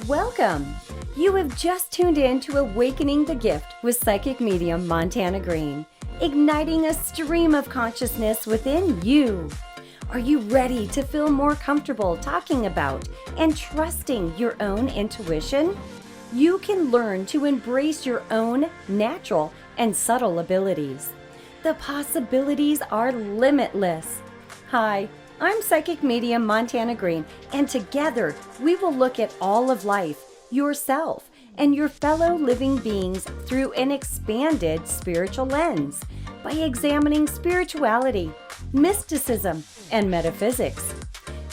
Welcome! You have just tuned in to Awakening the Gift with psychic medium Montana Green, igniting a stream of consciousness within you. Are you ready to feel more comfortable talking about and trusting your own intuition? You can learn to embrace your own natural and subtle abilities. The possibilities are limitless. Hi, I'm psychic medium Montana Green, and together we will look at all of life, yourself, and your fellow living beings through an expanded spiritual lens by examining spirituality, mysticism, and metaphysics.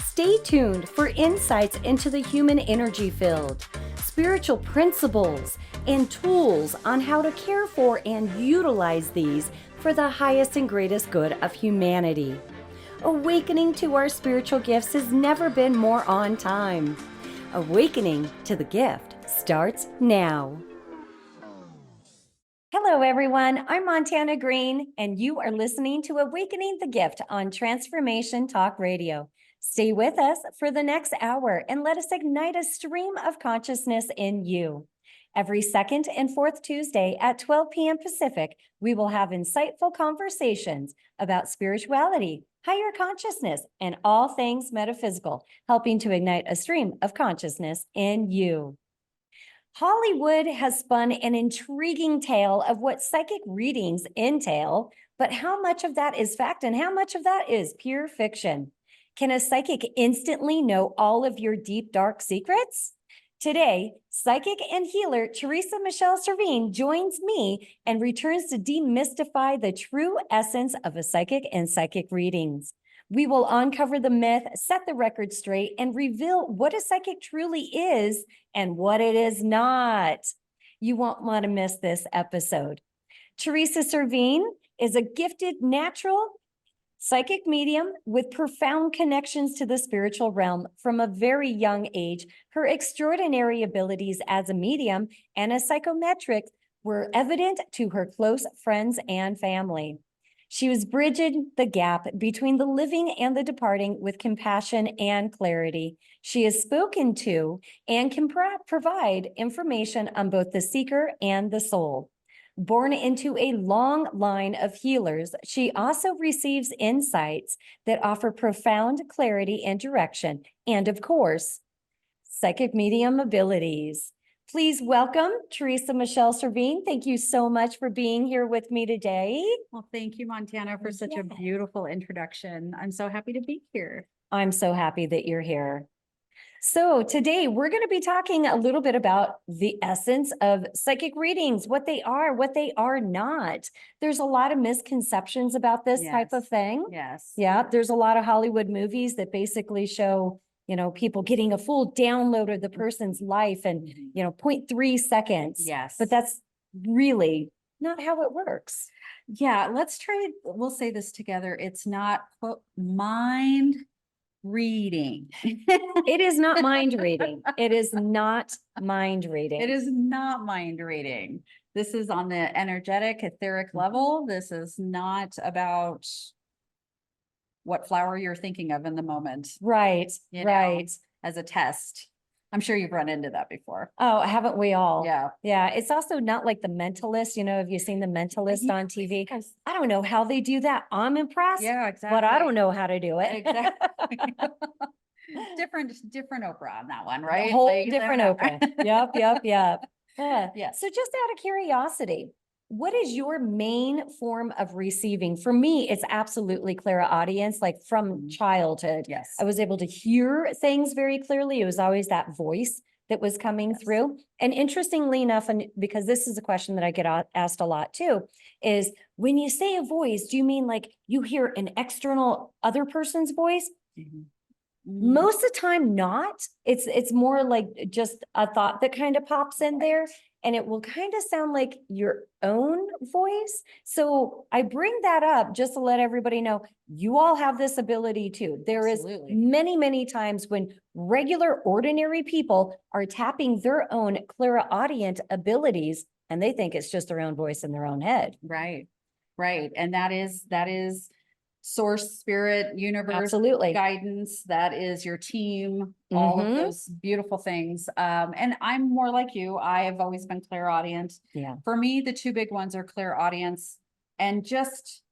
Stay tuned for insights into the human energy field, spiritual principles, and tools on how to care for and utilize these for the highest and greatest good of humanity. Awakening to our spiritual gifts has never been more on time. Awakening to the gift starts now. Hello, everyone. I'm Montana Green, and you are listening to Awakening the Gift on Transformation Talk Radio. Stay with us for the next hour and let us ignite a stream of consciousness in you. Every second and fourth Tuesday at 12 p.m. Pacific, we will have insightful conversations about spirituality, higher consciousness, and all things metaphysical, helping to ignite a stream of consciousness in you. Hollywood has spun an intriguing tale of what psychic readings entail, but how much of that is fact and how much of that is pure fiction? Can a psychic instantly know all of your deep, dark secrets? Today, psychic and healer Theresa Servin joins me and returns to demystify the true essence of a psychic and psychic readings. We will uncover the myth, set the record straight, and reveal what a psychic truly is and what it is not. You won't want to miss this episode. Theresa Servin is a gifted natural psychic medium with profound connections to the spiritual realm from a very young age. Her extraordinary abilities as a medium and a psychometric were evident to her close friends and family. She was bridging the gap between the living and the departing with compassion and clarity. She is spoken to and can provide information on both the seeker and the soul. Born into a long line of healers, she also receives insights that offer profound clarity and direction, and of course, psychic medium abilities. Please welcome Theresa Servin. Thank you so much for being here with me today. Well, thank you, Montana, for such a beautiful introduction. I'm so happy to be here. I'm so happy that you're here. So today we're going to be talking a little bit about the essence of psychic readings, what they are not. There's a lot of misconceptions about this type of thing. Yes. Yeah. There's a lot of Hollywood movies that basically show, people getting a full download of the person's life in, 0.3 seconds. Yes. But that's really not how it works. Yeah. We'll say this together. It's not mind reading. It is not mind reading. It is not mind reading. It is not mind reading. This is on the energetic, etheric level. This is not about what flower you're thinking of in the moment. Right. Right. As a test. I'm sure you've run into that before. Oh, haven't we all? Yeah. Yeah. It's also not like The Mentalist. Have you seen The Mentalist on TV? I don't know how they do that. I'm impressed. Yeah, exactly. But I don't know how to do it. Exactly. different Oprah on that one, right? A whole different Oprah. Yep. Yeah. So just out of curiosity, what is your main form of receiving? For me, it's absolutely clairaudience, like from childhood. Yes. I was able to hear things very clearly. It was always that voice that was coming through. And interestingly enough, and because this is a question that I get asked a lot too, is when you say a voice, do you mean like you hear an external other person's voice? Most of the time not. It's more like just a thought that kind of pops in there, and it will kind of sound like your own voice. So I bring that up just to let everybody know you all have this ability too. There is many times when regular ordinary people are tapping their own clairaudient abilities and they think it's just their own voice in their own head. Right. And that is source, spirit, universe, Absolutely. guidance, that is your team, all of Mhm. those beautiful things. And I'm more like you. I have always been clairaudient. Yeah, For me, the two big ones are clairaudience and just,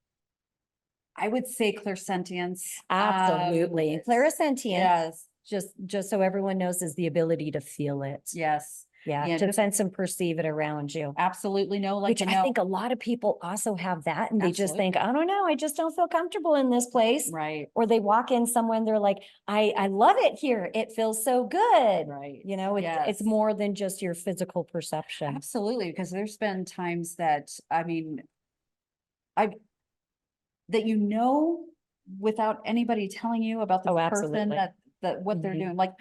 I would say clairsentience. absolutely. Clairsentience, Yes, just so everyone knows, is the ability to feel it. yes. Yeah, Yeah, to just sense and perceive it around you. absolutely know, like, Which I think a lot of people also have that, and they just think, Absolutely. I don't know, I just don't feel comfortable in this place. Right, Or they walk in somewhere and they're like, I love it here. It feels so good. right. You know, it's Yes. more than just your physical perception. Absolutely, because there's been times that, I mean, I that without anybody telling you about this Oh, person absolutely. that what they're Mhm. doing. Like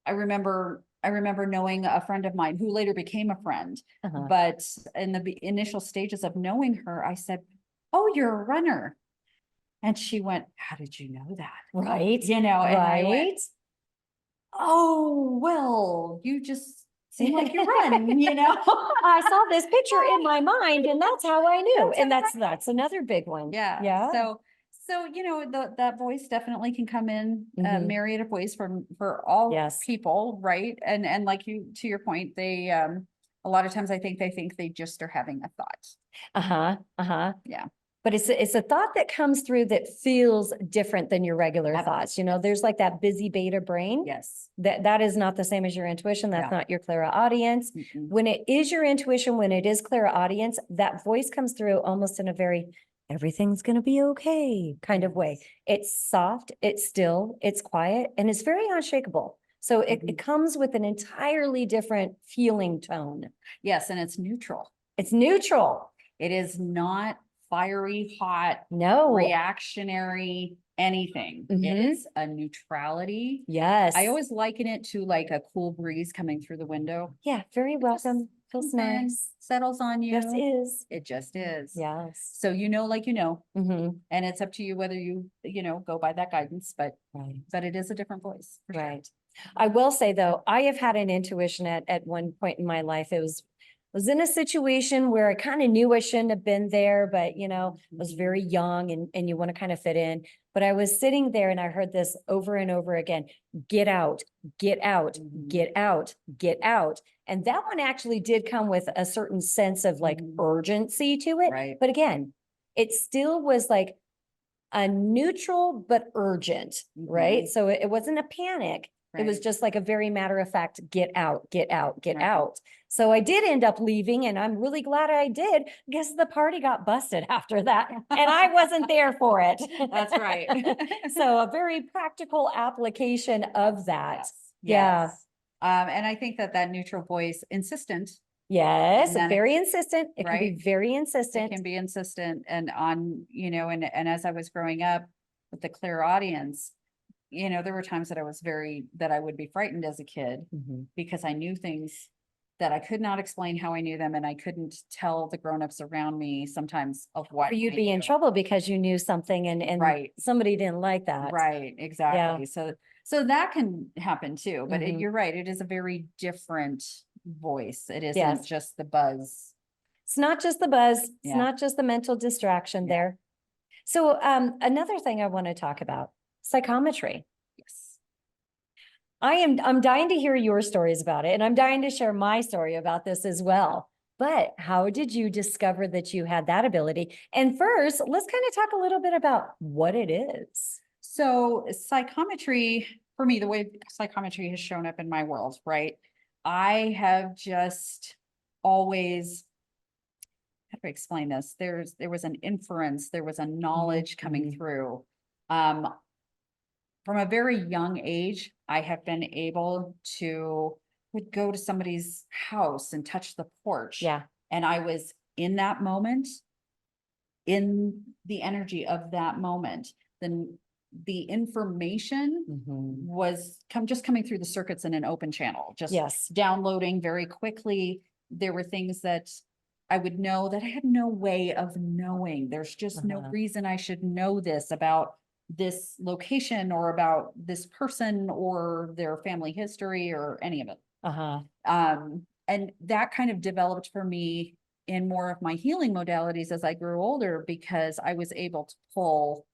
I remember knowing a friend of mine who later became a friend, Uh-huh. but in the initial stages of knowing her, I said, "Oh, you're a runner." And she went, "How did you know that?" Right, And I went, right. "Oh, well, you just seem like you run." I saw this picture in my mind and that's how I knew. That's And how that's another big one. Yeah. Yeah. So that voice definitely can come in Mhm. myriad of ways for all Yes. people, right? And like you, to your point, they a lot of times I think they just are having a thought. Uh-huh, uh-huh. Yeah. But it's a thought that comes through that feels different than your regular Ab- thoughts. You know, there's like that busy beta brain. Yes. That is not the same as your intuition. That's Yeah. not your clairaudience. Mm-mm. When it is your intuition, when it is clairaudience, that voice comes through almost in a very everything's gonna be okay kind of way. Yes. It's soft, it's still, it's quiet, and it's very unshakable. So it comes with an entirely different feeling tone. Yes, and it's neutral. It's neutral. It is not fiery, hot, No. reactionary, anything. It Mhm. is a neutrality. Yes. I always liken it to like a cool breeze coming through the window. Yeah, very Just welcome. Feels comes in, nice. settles on Yes, you. is. It just is. Yes. So like Hmm. and it's up to you whether you go by that guidance, Right. but it is a different voice. For sure. Right. I will say though, I have had an intuition at one point in my life. It was in a situation where I kind of knew I shouldn't have been there, but I was very young and you want to kind of fit in. But I was sitting there and I heard this over and over again, get out, get out, Mhm. get out, get out. And that one actually did come with a certain sense of like Mhm. urgency to it. Right. But again, it still was like a neutral but urgent, right? Mhm. So it wasn't a panic. It was Right. just like a very matter of fact, get out, get out, get Right. out. So I did end up leaving and I'm really glad I did. Guess the party got busted after that and I wasn't there for it. That's right. So a very practical application of that. Yes. Yeah. Yes. And I think that neutral voice, insistent, Yes, and then very insistent. It can be right? very It insistent. can be insistent and and as I was growing up with the clear audience, there were times that I would be frightened as a kid Mhm. because I knew things that I could not explain how I knew them, and I couldn't tell the grownups around me sometimes of what Or you'd I be in knew. trouble because you knew something and Right, somebody didn't like that. right, Yeah. exactly. So that can happen too, but Mhm. you're right. It is a very different voice. It isn't Yes. just the buzz. It's not just the buzz. It's Yeah. not just the mental distraction Yeah. there. So another thing I want to talk about, psychometry. Yes. I'm dying to hear your stories about it, and I'm dying to share my story about this as well. But how did you discover that you had that ability? And first, let's kind of talk a little bit about what it is. So psychometry, for me, the way psychometry has shown up in my world, right? I have just always, how do I explain this? There was an inference, there was a knowledge coming Mhm. through. Um, from a very young age, I have been able to would go to somebody's house and touch the porch. Yeah. And I was in that moment, in the energy of that moment. Then the information Mhm. was just coming through the circuits in an open channel, just Yes. downloading very quickly. There were things that I would know that I had no way of knowing. There's just no Uh-huh. reason I should know this about this location or about this person or their family history or any of it. Uh-huh. And that kind of developed for me in more of my healing modalities as I grew older because I was able to pull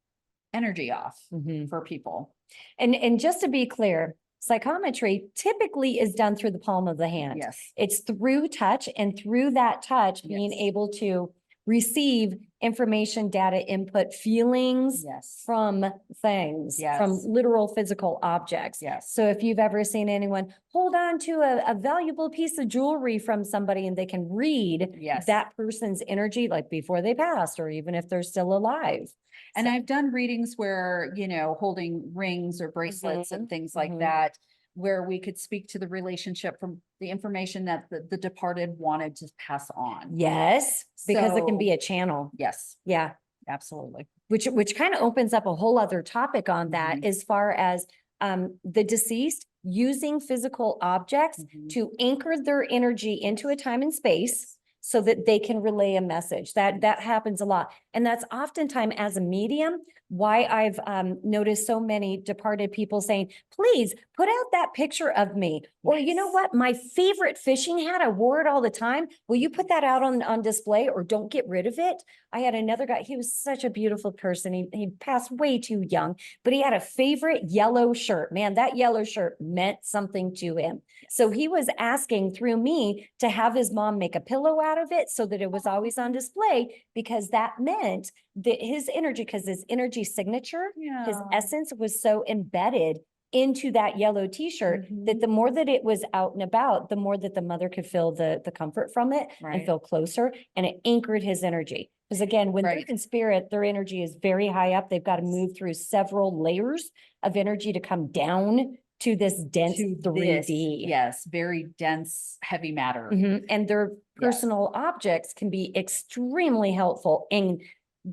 energy off Mhm. for people. And just to be clear, psychometry typically is done through the palm of the hand. Yes. It's through touch, and through that touch, being Yes. able to receive information, data, input, feelings Yes. from things, from Yes. literal physical objects. Yes. So if you've ever seen anyone hold on to a valuable piece of jewelry from somebody and they can read Yes. that person's energy, like before they passed, or even if they're still alive. And I've done readings where, holding rings or bracelets and things like mhm. that, where we could speak to the relationship from the information that the departed wanted to pass on. Yes, because it can So- be a channel. Yes, Yeah, absolutely. which kind of opens up a whole other topic on that, Mhm. as far as the deceased using physical objects Mhm. to anchor their energy into a time and space so that they can relay a message. That happens a lot. And that's oftentimes, as a medium, why I've noticed so many departed people saying, please put out that picture of me. Or you know Yes. what? My favorite fishing hat, I wore it all the time. Will you put that out on display, or don't get rid of it? I had another guy, he was such a beautiful person. He passed way too young, but he had a favorite yellow shirt. Man, that yellow shirt meant something to him. So he was asking through me to have his mom make a pillow out of it so that it was always on display, because that meant that his energy, because his energy signature, his Yeah. essence was so embedded into that yellow t-shirt that the more that it was out and about, the more that the mother could feel the comfort from it and Right. feel closer, and it anchored his energy. Because again, when they're Right. in spirit, their energy is very high up. They've got to move through several layers of energy to come down to this dense To 3D. this, yes, very dense, heavy matter. Mhm. And their Yes. personal objects can be extremely helpful in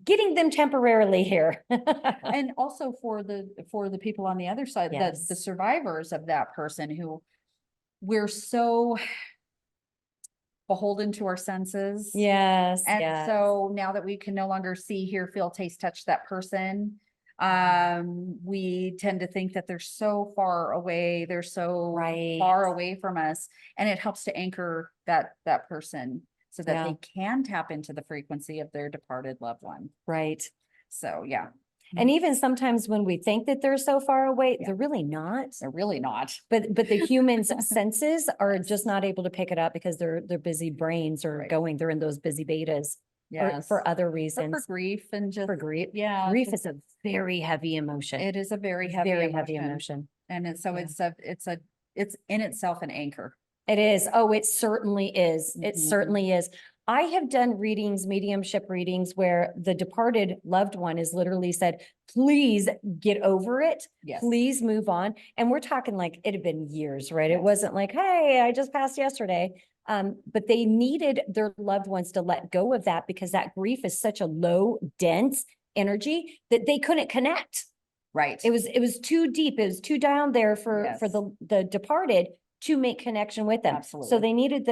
getting them temporarily here. And also for the people on the other side, the Yes. survivors of that person, who we're so beholden to our senses. Yes, And yes. so now that we can no longer see, hear, feel, taste, touch that person, we tend to think that they're so far away, they're so Right. far away from us, and it helps to anchor that person so that Yeah. they can tap into the frequency of their departed loved one. Right. So, yeah. And even sometimes when we think that they're so far away, Yeah. they're really not. They're really not. But the human's senses are just not able to pick it up because their busy brains are Right. going, they're in those busy betas Yes. for other But reasons. for grief and just For grief. yeah, Grief just- is a very heavy emotion. it is a very heavy Heavy emotion. emotion. And it's so Yeah. it's in itself an anchor. It is. Oh, it certainly is. It Mhm. certainly is. I have done readings, mediumship readings, where the departed loved one is literally said, please get over it. Yes. Please move on. And we're talking like it had been years, right? It Yes. wasn't like, hey, I just passed yesterday. But they needed their loved ones to let go of that, because that grief is such a low, dense energy that they couldn't connect. Right. It was too deep. It was too down there for Yes. the departed to make connection with them. So Absolutely. they needed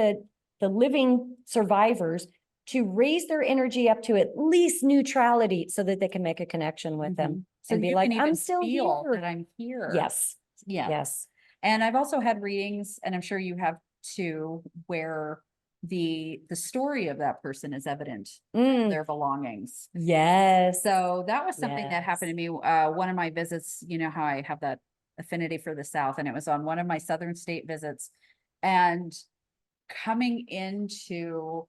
the living survivors to raise their energy up to at least neutrality so that they can make a connection with them Mhm. So and be you like, can I'm even still feel here. that I'm here. Yes, Yeah. yes. And I've also had readings, and I'm sure you have too, where the story of that person is evident, Mm, their belongings. yes. So that was something that happened to Yes. me. One of my visits, you know how I have that affinity for the South, and it was on one of my Southern state visits. And coming into,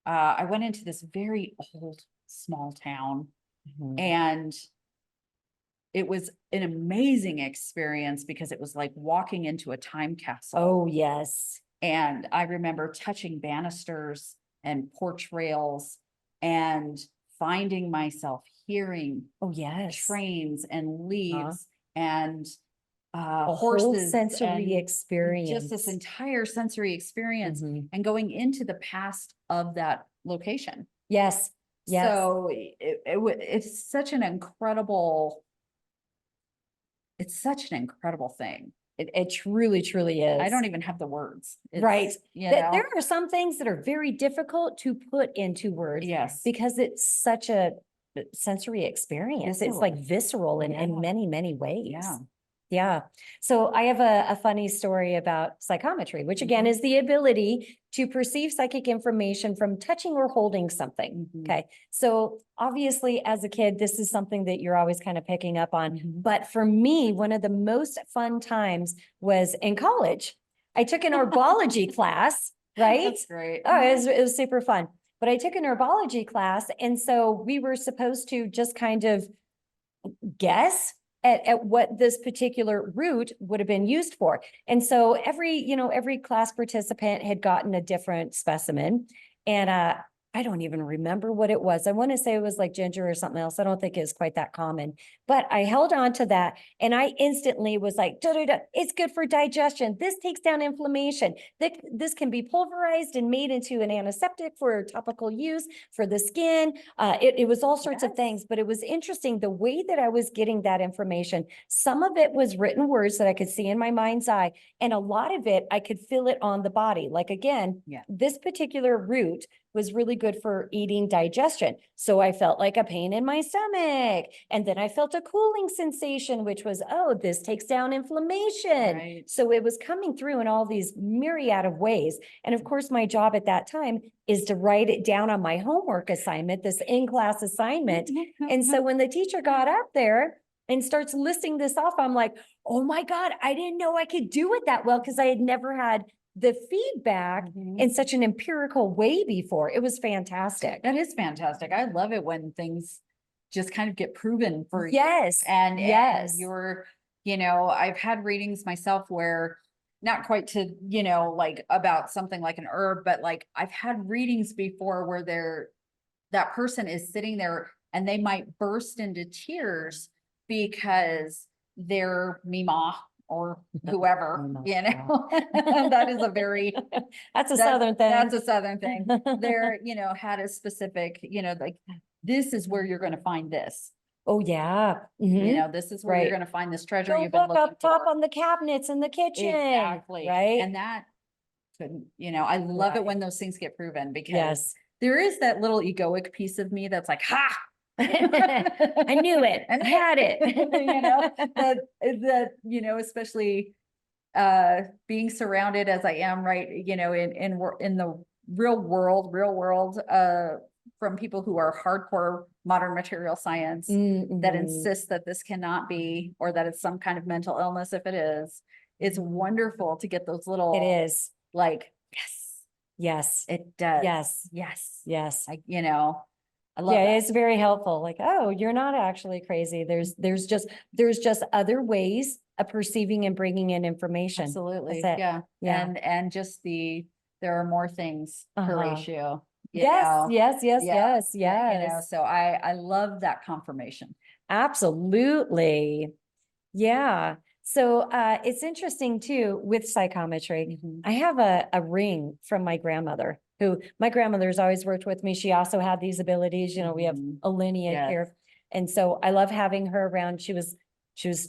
I went into this very old, small town, Mhm. and it was an amazing experience because it was like walking into a time capsule. Oh, yes. And I remember touching banisters and porch rails and finding myself hearing Oh, yes. trains and leaves and A whole horses sensory and experience. just this entire sensory experience Mhm. and going into the past of that location. Yes, yes. So it's such an incredible, thing. It truly, truly is. I don't even have the words. Right. You There know, are some things that are very difficult to put into words yes, because it's such a sensory experience. It's like visceral in Yeah. many, many ways. yeah. Yeah. So I have a funny story about psychometry, which again Mhm. is the ability to perceive psychic information from touching or holding something. Mhm. Okay. So obviously, as a kid, this is something that you're always kind of picking up on. Mhm. But for me, one of the most fun times was in college. I took an herbology class, right? That's great. Oh, it was super fun. But I took an herbology class. And so we were supposed to just kind of guess at what this particular root would have been used for. And so every class participant had gotten a different specimen. And I don't even remember what it was. I want to say it was like ginger or something else. I don't think it's quite that common, but I held on to that and I instantly was like, da, da, da, it's good for digestion. This takes down inflammation. This can be pulverized and made into an antiseptic for topical use for the skin. It was all sorts of things, but it was interesting the way that I was getting that information. Some of it was written words that I could see in my mind's eye, and a lot of it I could feel it on the body. Like again, this particular root was really good for eating digestion. So I felt like a pain in my stomach. And then I felt a cooling sensation, which was, oh, this takes down inflammation. Right. So it was coming through in all these myriad of ways. And of course, my job at that time is to write it down on my homework assignment, this in-class assignment. And so when the teacher got up there and starts listing this off, I'm like, oh my God, I didn't know I could do it that well because I had never had the feedback in such an empirical way before. It was fantastic. That is fantastic. I love it when things just kind of get proven for you. Yes. And yes. you're, I've had readings myself where not quite to, like about something like an herb, but like I've had readings before where that person is sitting there and they might burst into tears because their mima or whoever, that is a very, that's a Southern thing. That's a Southern thing. They're, had a specific, like, this is where you're going to find this. Oh yeah. This is where you're going to find this treasure Go you've been look looking up top for. on the cabinets in the kitchen. Exactly. Right. And that couldn't, I love it when those things get proven because yes. there is that little egoic piece of me that's like, ha, I knew it. I had it. Especially being surrounded as I am, right, in the real world, from people who are hardcore modern material science that insist that this cannot be, or that it's some kind of mental illness. If it is, it's wonderful to get those little, it is like, yes, it does. Yes. I love that. It's very helpful. Like, oh, you're not actually crazy. There's just other ways of perceiving and bringing in information. Absolutely. That's it. Yeah. Yeah. And just there are more things per ratio. Yes. So I love that confirmation. Absolutely. Yeah. So it's interesting too with psychometry. I have a ring from my grandmother, who my grandmother's always worked with me. She also had these abilities. We have a lineage here. And so I love having her around. She was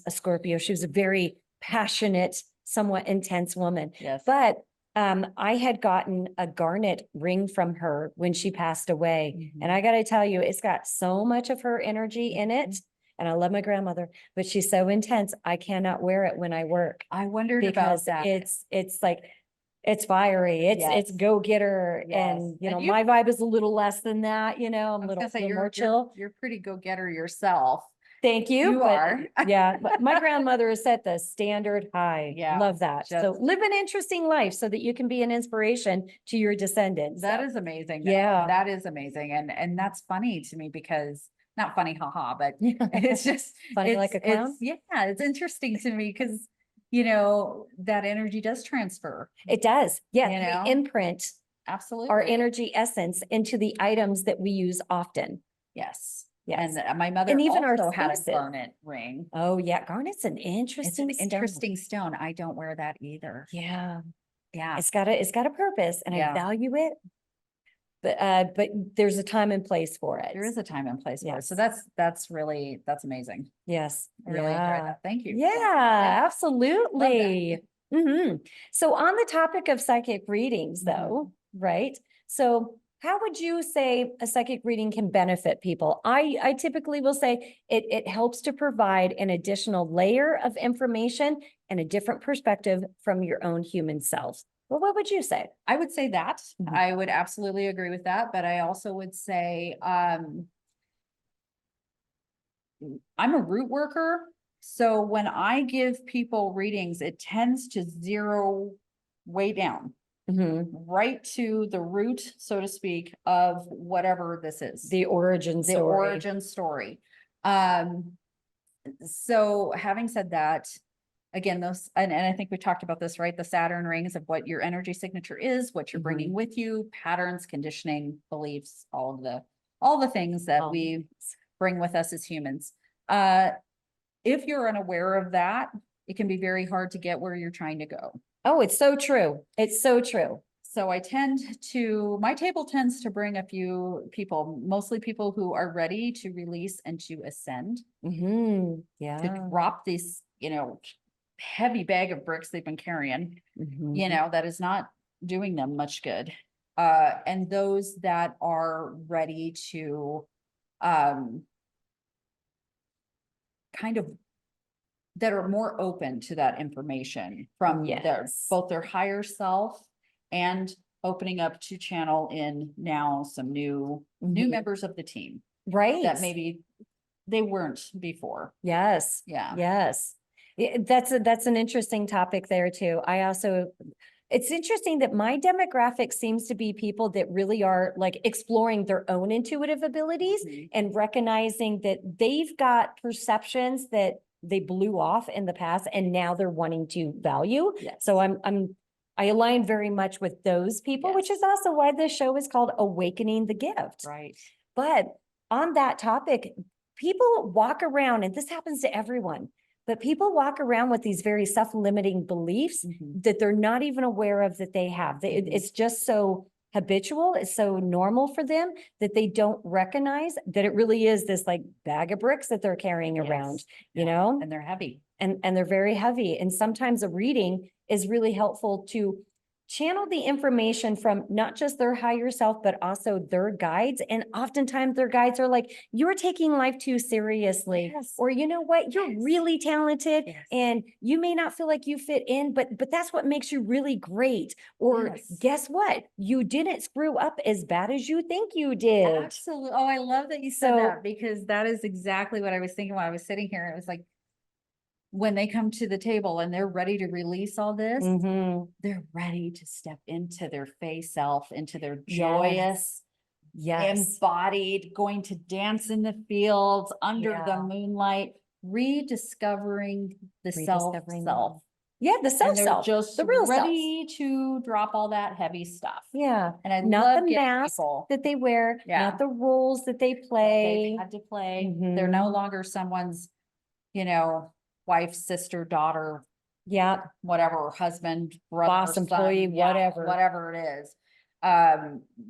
a Scorpio. She was a very passionate, somewhat intense woman. Yes. But I had gotten a garnet ring from her when she passed away. And I got to tell you, it's got so much of her energy in it. And I love my grandmother, but she's so intense. I cannot wear it when I work. I wondered because about that. it's like, it's fiery. It's go getter. And, my vibe is a little less than that, I'm a little more chill. You're pretty go getter yourself. Thank you. You are. But my grandmother has set the standard high. Yeah. Love that. So live an interesting life so that you can be an inspiration to your descendants. That is amazing. Yeah. That is amazing. And that's funny to me because not funny, haha, but it's just funny like a clown. It's interesting to me because, that energy does transfer. It does. Yeah. We imprint absolutely our energy essence into the items that we use often. Yes. Yes. And my mother and even also our had a garnet ring. Oh yeah. Garnet's an interesting stone. I don't wear that either. Yeah. Yeah. It's got a purpose and I value it. But there's a time and place for it. There is a time and place for it. So that's amazing. Yes. I really enjoyed that. Thank you. Yeah, absolutely. So on the topic of psychic readings though, right? So how would you say a psychic reading can benefit people? I typically will say it helps to provide an additional layer of information and a different perspective from your own human self. Well, what would you say? I would say that. Mhm. I would absolutely agree with that, but I also would say, I'm a root worker. So when I give people readings, it tends to zero way down, Mhm. right to the root, so to speak, of whatever this is. The origin The story. origin story. So having said that, again, those, and I think we talked about this, right? The Saturn rings of what your energy signature is, what you're bringing Mhm. with you, patterns, conditioning, beliefs, all the things that we bring with us as humans. If you're unaware of that, it can be very hard to get where you're trying to go. Oh, it's so true. It's so true. So my table tends to bring a few people, mostly people who are ready to release and to ascend, Mm-hmm. to Yeah. drop this, heavy bag of bricks they've been carrying, Mhm. that is not doing them much good. And those that are ready to, kind of, that are more open to that information from Yes. both their higher self and opening up to channel in now some new Mhm. members of the team Right. that maybe they weren't before. Yes. Yeah. Yes. That's an interesting topic there too. It's interesting that my demographic seems to be people that really are like exploring their own intuitive abilities Mhm. and recognizing that they've got perceptions that they blew off in the past and now they're wanting to value. Yes. So I align very much with those people, which Yes. is also why this show is called Awakening the Gift. Right. But on that topic, people walk around, and this happens to everyone, but people walk around with these very self-limiting beliefs Mhm. that they're not even aware of that they have. It's just so habitual, it's so normal for them that they don't recognize that it really is this like bag of bricks that they're carrying around, Yes. you know? And they're heavy. And they're very heavy. And sometimes a reading is really helpful to channel the information from not just their higher self, but also their guides. And oftentimes their guides are like, you're taking life too seriously. Yes. Or you know what, you're Yes. really talented Yes. and you may not feel like you fit in, but that's what makes you really great. Or Yes. guess what? You didn't screw up as bad as you think you did. Absolutely. Oh, I love that you said So- that, because that is exactly what I was thinking when I was sitting here. It was like, when they come to the table and they're ready to release all this, Mhm. they're ready to step into their face self, into their Yes. joyous, Yes. embodied, going to dance in the fields under the Yeah. moonlight, rediscovering the self. Yeah, the And they're self, just the real self. ready to drop all that heavy stuff. Yeah. And I Not love the getting mask people that they wear, Yeah. not the roles that they that play. they've had to play. They're no Mhm. longer someone's, wife, sister, daughter, Yeah, whatever, husband, brother, boss, son, employee, whatever. whatever it is.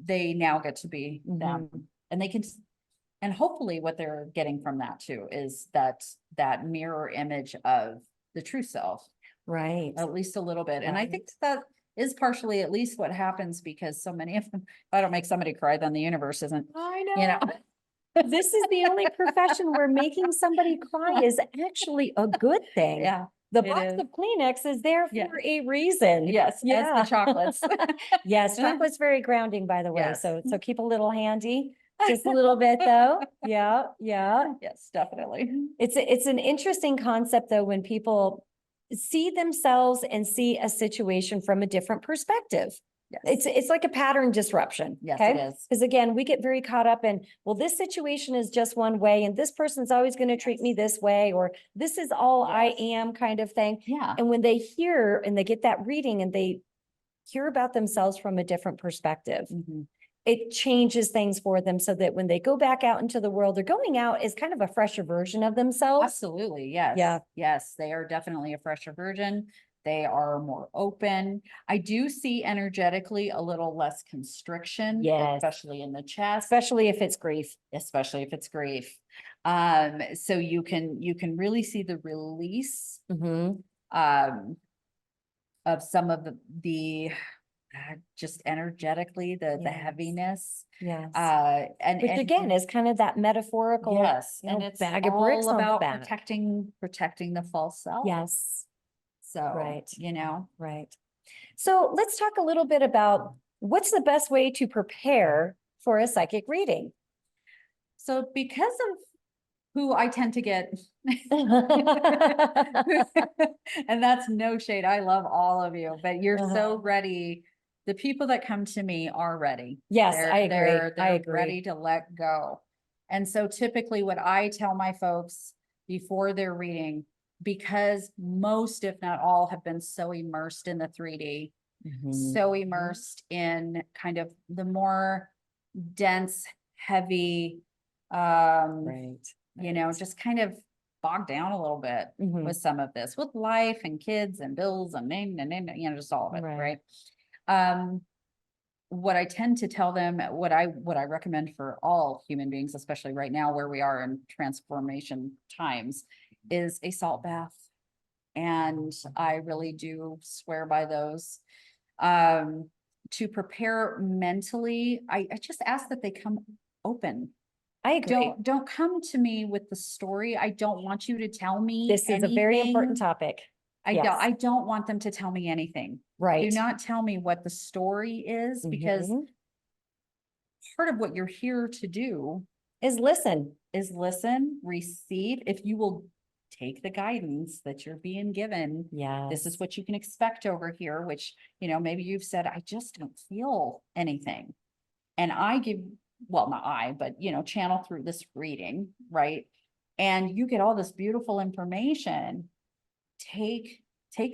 They now get to be them, Mhm. and they can, and hopefully what they're getting from that too is that mirror image of the true self, Right. at least a little bit. And I Right. think that is partially at least what happens, because so many of them, if I don't make somebody cry, then the universe isn't, I you know. This is the only profession where making somebody cry is actually a good thing. Yeah. The it box is. of Kleenex is there Yeah. for a reason. Yes, as Yeah. the chocolates. Yes, chocolate's very grounding, by the way. Yes. So keep a little handy, just a little bit though. Yeah, yeah. Yes, definitely. It's an interesting concept though, when people see themselves and see a situation from a different perspective. Yes. It's like a pattern disruption. Yes, okay? it is. Because again, we get very caught up in, well, this situation is just one way and this person's always going to treat me this way, or this is all I Yes. am kind of thing. Yeah. And when they hear and they get that reading and they hear about themselves from a different perspective, Mhm. it changes things for them so that when they go back out into the world, they're going out as kind of a fresher version of themselves. Absolutely, yes. Yeah. Yes, they are definitely a fresher version. They are more open. I do see energetically a little less constriction, Yes. especially in the chest, Especially if it's grief. So you can really see the release Mm-hmm. of some of the just energetically, the Yes. heaviness. Yes. And Which again is kind of that metaphorical, yes, you and know, it's bag of bricks all on the about back. protecting the false self. Yes. So, Right. you know, Right. So let's talk a little bit about what's the best way to prepare for a psychic reading. so because of who I tend to get, and that's no shade. I love all of you, but you're so ready. The people that come to me are ready. Yes, They're, I agree. they're ready to let go. And so typically what I tell my folks before their reading, because most, if not all, have been so immersed in the 3D, so immersed in kind of the more dense, heavy, Right. you know, just kind of bogged down a little bit with some of this, with life and kids and bills and you know, just all of it, Right. right? What I tend to tell them, what I recommend for all human beings, especially right now where we are in transformation times, is a salt bath. And I really do swear by those. To prepare mentally, I just ask that they come open. I agree. Don't come to me with the story. I don't want you to tell me This is a very important anything. topic. I Yes. I don't want them to tell me anything. Right. Do not tell me what the story is, because part of what you're here to do Is listen. is listen, receive. If you will take the guidance that you're being given, Yes. this is what you can expect over here, which, you know, maybe you've said, I just don't feel anything. And I give, well, not I, but, you know, channel through this reading, right? And you get all this beautiful information. Take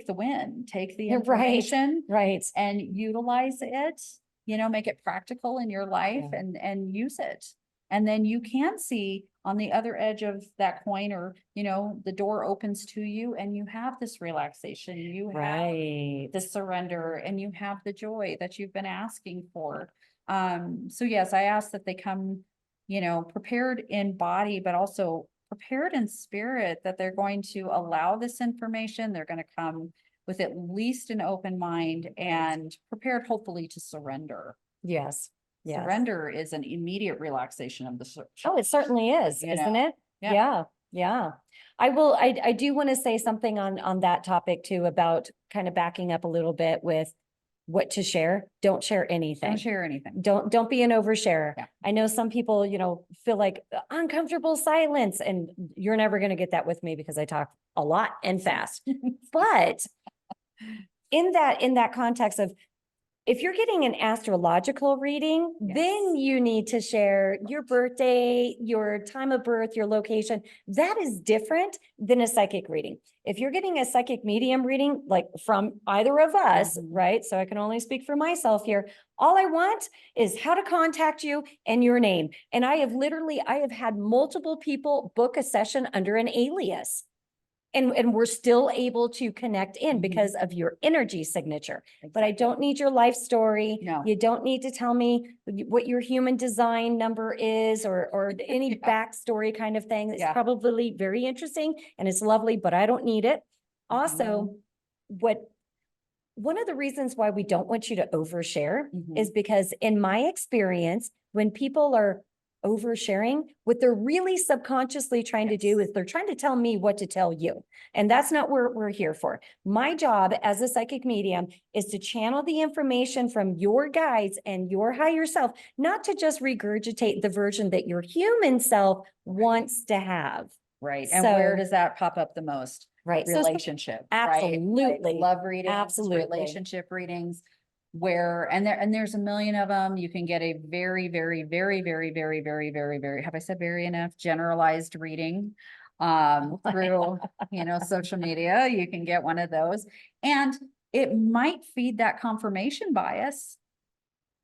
the win, take the information, Right. and utilize it, you know, make it practical in your life, Yeah. and use it. And then you can see on the other edge of that coin, or, you know, the door opens to you and you have this relaxation, you have Right. the surrender, and you have the joy that you've been asking for. So yes, I ask that they come, you know, prepared in body, but also prepared in spirit, that they're going to allow this information. They're going to come with at least an open mind, and prepared hopefully to surrender. Yes. Yes. Surrender is an immediate relaxation of the search. Oh, it certainly is, You isn't know? it? Yeah. Yeah. Yeah. I do want to say something on that topic too, about kind of backing up a little bit with what to share. Don't share anything. Don't share anything. Don't be an oversharer. Yeah. I know some people, you know, feel like uncomfortable silence, and you're never going to get that with me because I talk a lot and fast. But in that context of, if you're getting an astrological reading, Yes. then you need to share your birthday, your time of birth, your location. That is different than a psychic reading. If you're getting a psychic medium reading, like from either of us, right? So I can only speak for myself here. All I want is how to contact you and your name. And I have had multiple people book a session under an alias. And we're still able to connect in because of your energy signature. But I don't need your life story. No. You don't need to tell me what your human design number is, or any backstory kind of thing. It's probably very interesting and it's lovely, but I don't need it. Also, one of the reasons why we don't want you to overshare is because, in my experience, when people are oversharing, what they're really subconsciously trying to do is they're trying to tell me what to tell you. And that's not what we're here for. My job as a psychic medium is to channel the information from your guides and your higher self, not to just regurgitate the version that your human self wants to have. Right. And where does that pop up the most? Right. Relationship. Absolutely. Right? Love readings, Absolutely. relationship readings, where, and there's a million of them. You can get a very, very, very, very, very, very, very, very, have I said very enough? Generalized reading through, you know, social media. You can get one of those, and it might feed that confirmation bias.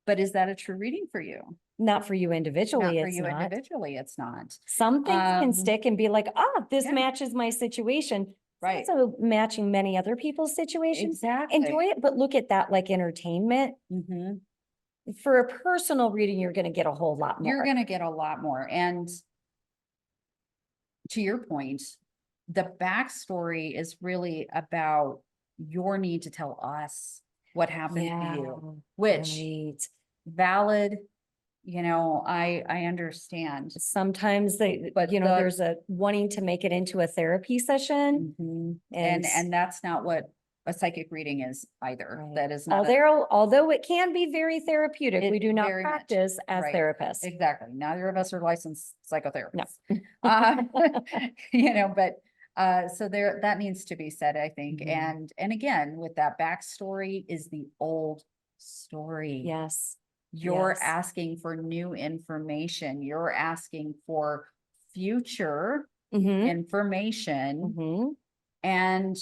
But is that a true reading for you? Not for you individually. Not for you individually, it's not. Some things can stick and be like, this Yeah. matches my situation. Right. So matching many other people's situations. Exactly. Enjoy it, but look at that like entertainment. For a personal reading, you're going to get a whole lot more. You're going to get a lot more. And to your point, the backstory is really about your need to tell us what happened to Yeah, you, which right. valid, I understand. Sometimes they, But there's a wanting to make it into a therapy session Mhm. and And that's not what a psychic reading is either. right. That is not. Although it can be very therapeutic, we It do not very much, practice as right. therapists. Exactly. Neither of us are licensed psychotherapists. No. Uh, but so there, that needs to be said, I think. Mhm. And again, with that backstory is the old story. Yes. You're Yes. asking for new information. You're asking for future Mm-hmm. information. Mm-hmm. And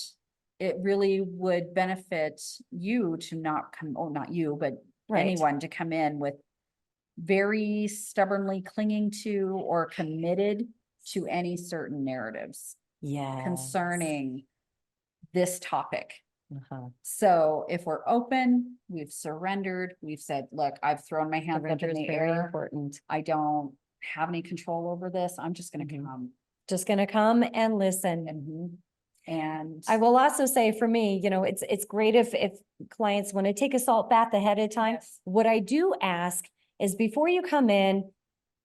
it really would benefit you to not come, or not you, but Right. anyone to come in with very stubbornly clinging to or committed to any certain narratives Yeah. concerning this topic. Uh-huh. So if we're open, we've surrendered, we've said, look, I've thrown my hands up Surrender in is the very air. important. I don't have any control over this. I'm just going to Mhm. come. Just gonna come and listen. And I will also say for me, it's great if clients want to take a salt bath ahead of time. Yes. What I do ask is before you come in,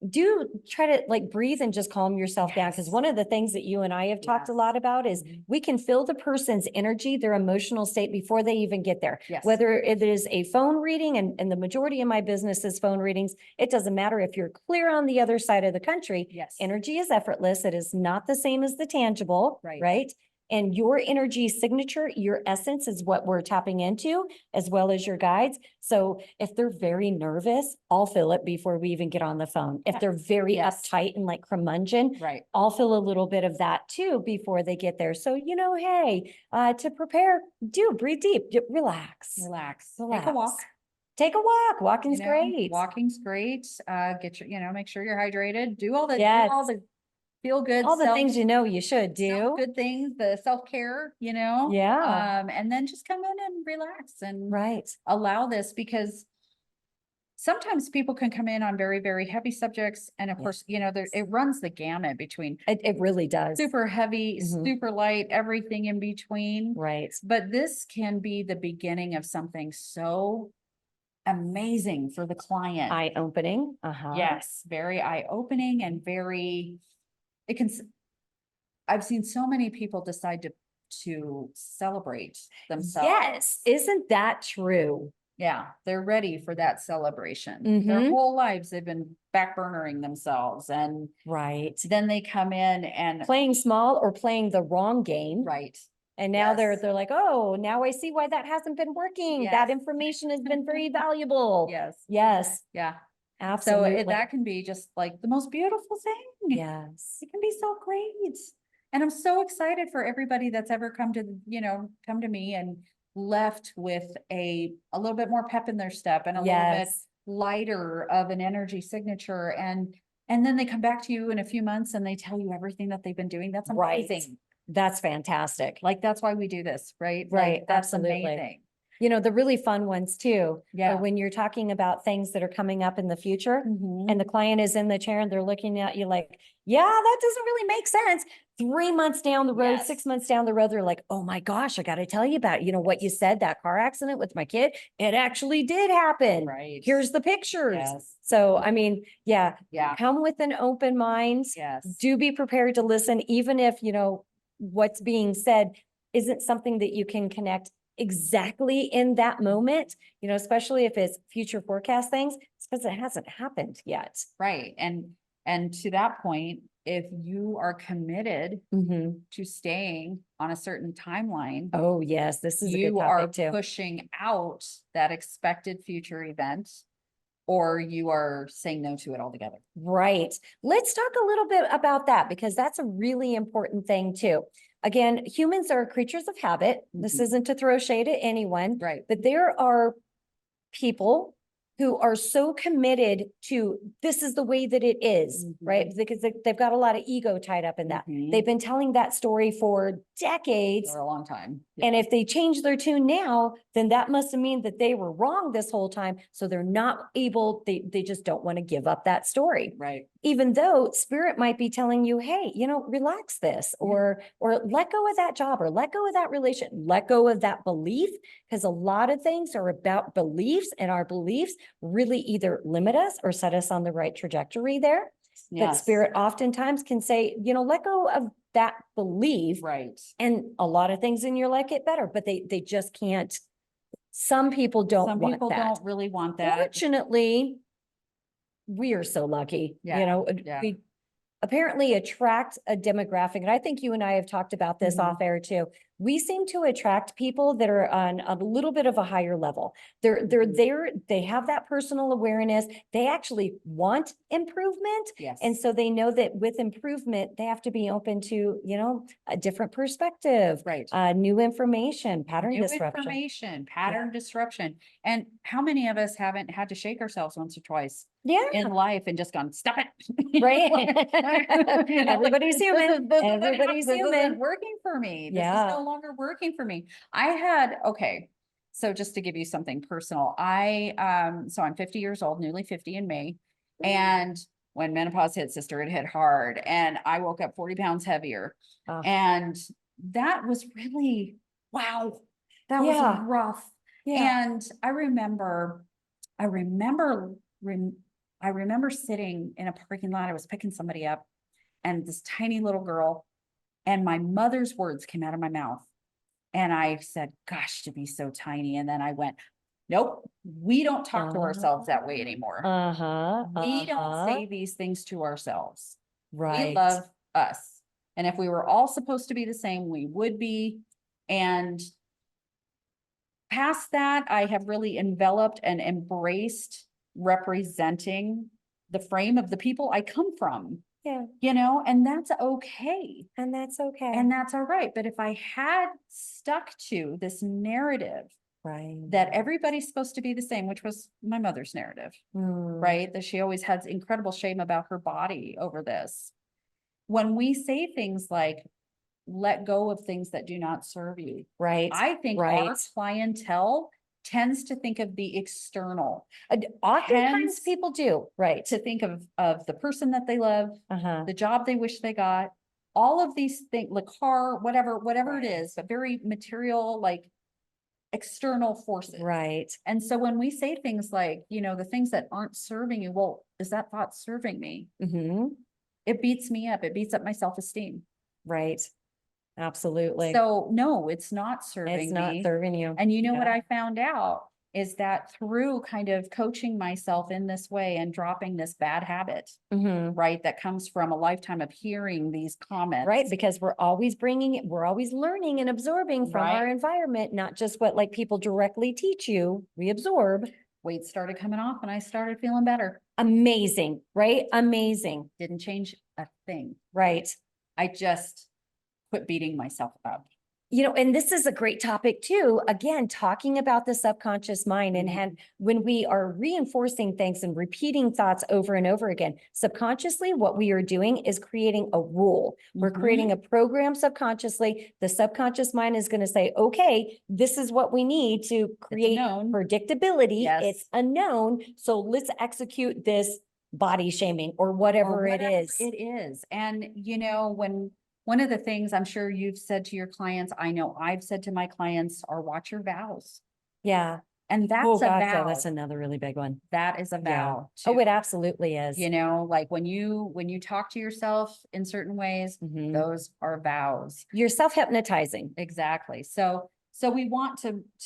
do try to like breathe and just calm yourself down. Because Yes. one of the things that you and I have talked a Yes. lot about is Mhm. we can feel the person's energy, their emotional state before they even get there. Yes. Whether it is a phone reading, and the majority of my business is phone readings, it doesn't matter if you're clear on the other side of the country. Yes. Energy is effortless. It is not the same as the tangible, Right. right? And your energy signature, your essence is what we're tapping into, as well as your guides. So if they're very nervous, I'll feel it before we even get on the phone. If they're very Yes. uptight and like curmudgeon, Right. I'll feel a little bit of that too before they get there. So, hey, to prepare, breathe deep, relax. Relax. Relax. Take a walk. Take a walk. Walking's great. Walking's great. Get your, make sure you're hydrated. Do all the Yes. feel good, All the things you should do. good things, the self-care, Yeah. and then just come in and relax and Right. allow this, because sometimes people can come in on very, very heavy subjects. And of course, it runs the gamut between It really does. super heavy, Mhm. super light, everything in between. Right. But this can be the beginning of something so amazing for the client. Eye-opening. Uh-huh. Yes, very eye-opening and I've seen so many people decide to celebrate themselves. Yes. Isn't that true? Yeah, they're ready for that celebration. Their Mhm. whole lives, they've been backburnering themselves, and Right. then they come in and, Playing small or playing the wrong game. right, And now they're Yes. like, oh, now I see why that hasn't been working. That Yes. information has been very valuable. yes, Yes, yeah. So absolutely. that can be just like the most beautiful thing. Yes. It can be so great. And I'm so excited for everybody that's ever come to me and left with a little bit more pep in their step and a little bit Yes. lighter of an energy signature. And then they come back to you in a few months and they tell you everything that they've been doing. That's Right. amazing. That's fantastic. Like, that's why we do this, right? Right, Like, that's absolutely. amazing. The really fun ones too. Yeah. Are when you're talking about things that are coming up in the future Mhm. and the client is in the chair and they're looking at you like, yeah, that doesn't really make sense. 3 months down the road, Yes. 6 months down the road, they're like, oh my gosh, I got to tell you about, what you said, that car accident with my kid. It actually did happen. Right. Here's the pictures. Yes. So, I mean, yeah, Yeah. come with an open mind. Yes. Do be prepared to listen, even if, what's being said isn't something that you can connect exactly in that moment, especially if it's future forecast things, it's because it hasn't happened yet. Right. And to that point, if you are committed to staying on a certain timeline, Oh, yes, this is a good you are topic too. pushing out that expected future event, or you are saying no to it altogether. Right. Let's talk a little bit about that because that's a really important thing too. Again, humans are creatures of habit. This Mhm. isn't to throw shade at anyone, Right. but there are people who are so committed to this is the way that it is, right? Because they've got a lot of ego tied up in that. Mhm. They've been telling that story for decades. For a long time. And if they change their tune now, then that must mean that they were wrong this whole time. So they're not able, they just don't want to give up that story. Right. even though spirit might be telling you, hey, relax this, Yeah. or let go of that job, or let go of that relation, let go of that belief, because a lot of things are about beliefs, and our beliefs really either limit us or set us on the right trajectory there. But Yes. spirit oftentimes can say, let go of that belief, Right. and a lot of things in your life get better, but they just can't. Some people don't Some want people that. don't really want that. Fortunately, we are so lucky, Yeah. we apparently attract a demographic. And I think you and I have talked about this Mhm. off air too. We seem to attract people that are on a little bit of a higher level. They're Mhm. there, they have that personal awareness. They actually want improvement. Yes. And so they know that with improvement, they have to be open to, a different perspective, Right. new information, pattern New disruption. information, pattern disruption. And how many of us haven't had to shake ourselves once or twice Yeah. in life and just gone, stop it. Right. Everybody's This human. Everybody's this human. isn't working for me. This is Yeah. no longer working for me. Okay. So just to give you something personal, so I'm 50 years old, newly 50 in May. And when menopause hit, sister, it hit hard. And I woke up 40 pounds heavier. Oh. And that was really, wow, that was Yeah. rough. Yeah. And I remember sitting in a parking lot. I was picking somebody up, and this tiny little girl, and my mother's words came out of my mouth. And I said, gosh, to be so tiny. And then I went, nope, we don't talk to ourselves that way anymore. Uh-huh. We don't say these things to ourselves. We Right. love us. And if we were all supposed to be the same, we would be. And past that, I have really enveloped and embraced representing the frame of the people I come from, Yeah. and that's okay. And that's okay. And that's all right. But if I had stuck to this narrative right. that everybody's supposed to be the same, which was my mother's narrative, right? That she always had incredible shame about her body over this. When we say things like, let go of things that do not serve you. Right. I think our clientele tends to think of the external. Oftentimes people do, right. To think of the person that they love, the job they wish they got, all of these things, the car, whatever it is, but very material, like external forces. Right. And so when we say things like, the things that aren't serving you, well, is that thought serving me? It beats me up. It beats up my self-esteem. Right. Absolutely. So no, it's not serving me. It's not serving you. And what I found out is that through kind of coaching myself in this way and dropping this bad habit, right, that comes from a lifetime of hearing these comments. Right, because we're always we're always learning and absorbing from our environment, not just what like people directly teach you, we absorb. Weight started coming off and I started feeling better. Amazing, right? Amazing. Didn't change a thing. Right. I just quit beating myself up. And this is a great topic too. Again, talking about the subconscious mind and when we are reinforcing things and repeating thoughts over and over again, subconsciously, what we are doing is creating a rule. We're creating a program subconsciously. The subconscious mind is going to say, okay, this is what we need to create predictability. It's a known. So let's execute this body shaming or whatever it is. It is. And when one of the things I'm sure you've said to your clients, I know I've said to my clients, are watch your vows. Yeah. And that's a vow. That's another really big one. That is a vow. Oh, it absolutely is. Like when you talk to yourself in certain ways, those are vows. You're self-hypnotizing. Exactly. So we want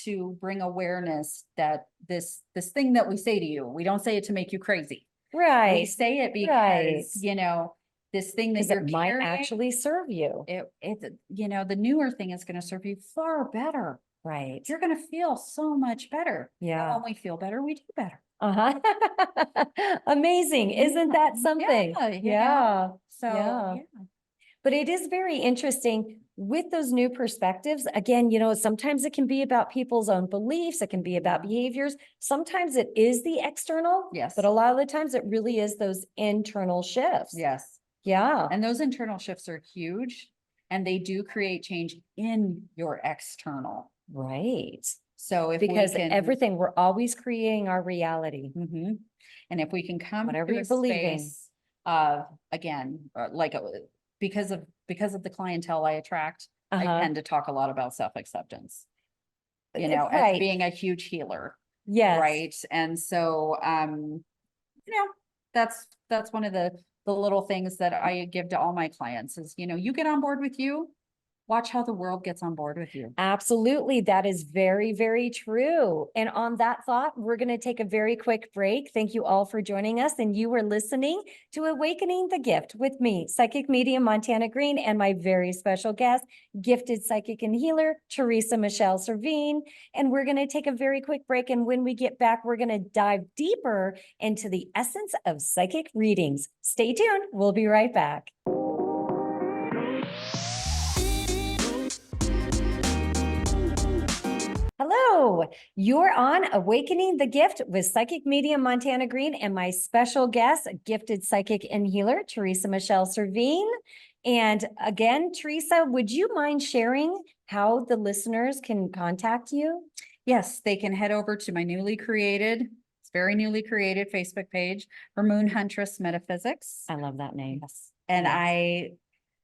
to bring awareness that this thing that we say to you, we don't say it to make you crazy. Right. We say it because, this thing that you're might actually serve you. The newer thing is going to serve you far better. Right. You're going to feel so much better. Yeah. And when we feel better, we do better. Amazing. Isn't that something? Yeah. But it is very interesting with those new perspectives. Again, sometimes it can be about people's own beliefs. It can be about behaviors. Sometimes it is the external. Yes. But a lot of the times it really is those internal shifts. Yes. Yeah. And those internal shifts are huge, and they do create change in your external. Right. So because everything, we're always creating our reality. And if we can come whatever to you a believe in. space again, because of the clientele I attract, I Uh-huh. tend to talk a lot about self-acceptance, as Right. being a huge healer. Yes. Right. And so, that's one of the little things that I give to all my clients is, you get on board with you, watch how the world gets on board with you. Absolutely. That is very, very true. And on that thought, we're going to take a very quick break. Thank you all for joining us. And you are listening to Awakening the Gift with me, psychic medium Montana Green, and my very special guest, gifted psychic and healer, Theresa Michelle Servin. And we're going to take a very quick break. And when we get back, we're going to dive deeper into the essence of psychic readings. Stay tuned. We'll be right back. Hello, you're on Awakening the Gift with psychic medium Montana Green and my special guest, gifted psychic and healer, Theresa Michelle Servin. And again, Theresa, would you mind sharing how the listeners can contact you? Yes, they can head over to my very newly created Facebook page for Moon Huntress Metaphysics. I love that name. Yes. And Yes.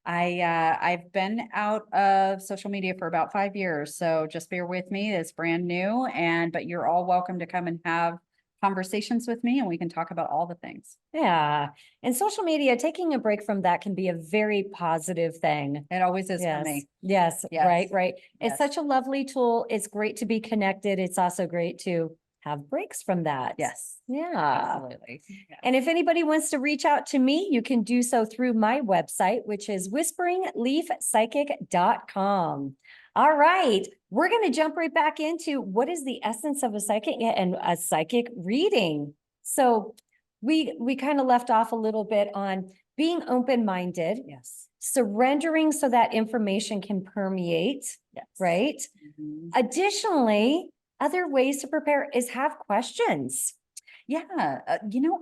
I've been out of social media for about 5 years, so just bear with me. It's brand new, but you're all welcome to come and have conversations with me, and we can talk about all the things. Yeah. And social media, taking a break from that can be a very positive thing. It always is for Yes. me. Yes. Yes. Right. It's Yes. such a lovely tool. It's great to be connected. It's also great to have breaks from that. Yes, Yeah. absolutely. Yeah. And if anybody wants to reach out to me, you can do so through my website, which is whisperingleafpsychic.com. All right. We're going to jump right back into what is the essence of a psychic and a psychic reading. So we kind of left off a little bit on being open-minded. Yes. Surrendering so that information can permeate. Yes. Right. Mhm. Additionally, other ways to prepare is have questions. Yeah.